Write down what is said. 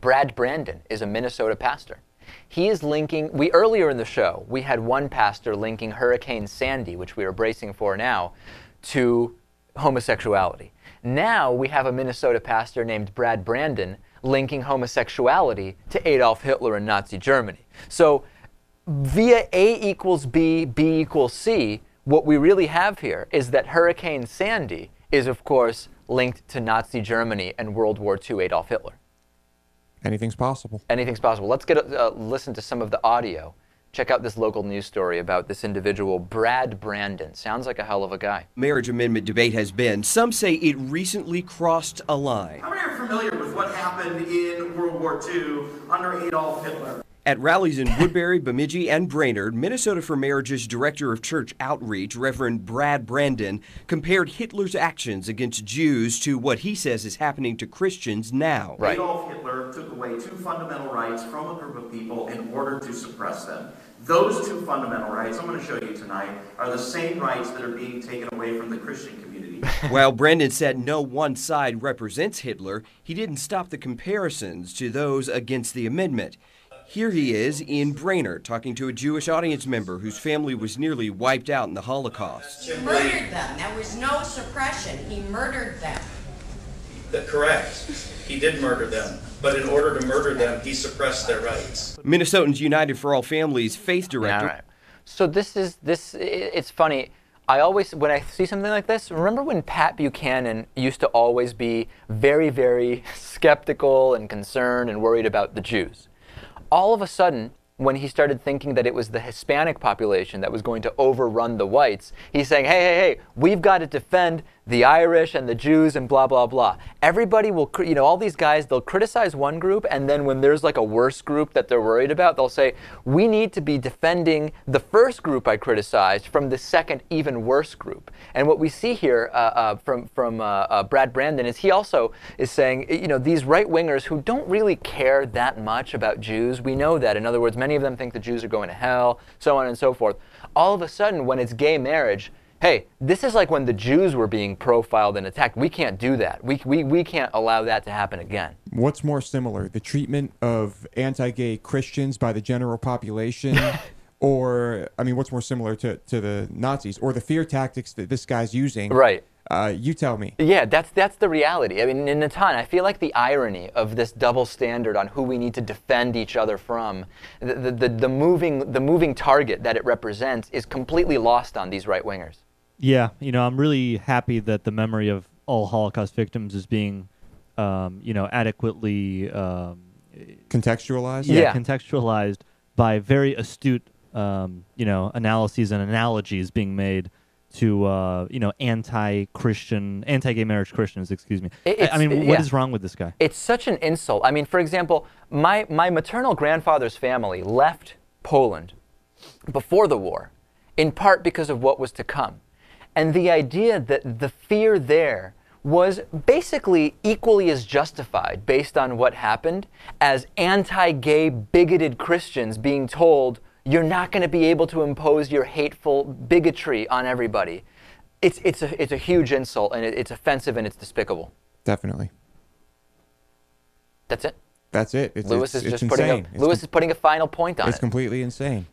Brad Brandon is a Minnesota pastor. He is linking, earlier in the show, we had one pastor linking Hurricane Sandy, which we are bracing for now, to homosexuality. Now we have a Minnesota pastor named Brad Brandon linking homosexuality to Adolf Hitler and Nazi Germany. So via A equals B, B equals C, what we really have here is that Hurricane Sandy is, of course, linked to Nazi Germany and World War II Adolf Hitler. Anything's possible. Anything's possible. Let's listen to some of the audio. Check out this local news story about this individual, Brad Brandon. Sounds like a hell of a guy. Marriage amendment debate has been. Some say it recently crossed a line. How many are familiar with what happened in World War II under Adolf Hitler? At rallies in Woodbury, Bemidji, and Brainerd, Minnesota for Marriage's Director of Church Outreach, Reverend Brad Brandon, compared Hitler's actions against Jews to what he says is happening to Christians now. Right. Adolf Hitler took away two fundamental rights from a group of people in order to suppress them. Those two fundamental rights, I'm going to show you tonight, are the same rights that are being taken away from the Christian community. While Brandon said no one side represents Hitler, he didn't stop the comparisons to those against the amendment. Here he is in Brainerd talking to a Jewish audience member whose family was nearly wiped out in the Holocaust. He murdered them. There was no suppression. He murdered them. Correct. He did murder them. But in order to murder them, he suppressed their rights. Minnesotans United for All Families faith director. All right. So it's funny. When I see something like this, remember when Pat Buchanan used to always be very, very skeptical and concerned and worried about the Jews? All of a sudden, when he started thinking that it was the Hispanic population that was going to overrun the whites, he's saying, hey, we've got to defend the Irish and the Jews and blah, blah, blah. Everybody will, all these guys, they'll criticize one group, and then when there's like a worse group that they're worried about, they'll say, we need to be defending the first group I criticized from the second, even worse group. And what we see here from Brad Brandon is he also is saying, these right-wingers who don't really care that much about Jews, we know that. In other words, many of them think the Jews are going to hell, so on and so forth. All of a sudden, when it's gay marriage, hey, this is like when the Jews were being profiled and attacked. We can't do that. We can't allow that to happen again. What's more similar, the treatment of anti-gay Christians by the general population, or, what's more similar to the Nazis, or the fear tactics that this guy's using? Right. You tell me. Yeah, that's the reality. In Natan, I feel like the irony of this double standard on who we need to defend each other from, the moving target that it represents is completely lost on these right-wingers. Yeah, I'm really happy that the memory of all Holocaust victims is being, adequately contextualized. Yeah, contextualized by very astute, analyses and analogies being made to, anti-gay marriage Christians. Excuse me. What is wrong with this guy? It's such an insult. For example, my maternal grandfather's family left Poland before the war, in part because of what was to come. And the idea that the fear there was basically equally as justified based on what happened as anti-gay, bigoted Christians being told, you're not going to be able to impose your hateful bigotry on everybody. It's a huge insult, and it's offensive, and it's despicable. Definitely. That's it. That's it. Lewis is putting a final point on it. It's completely insane.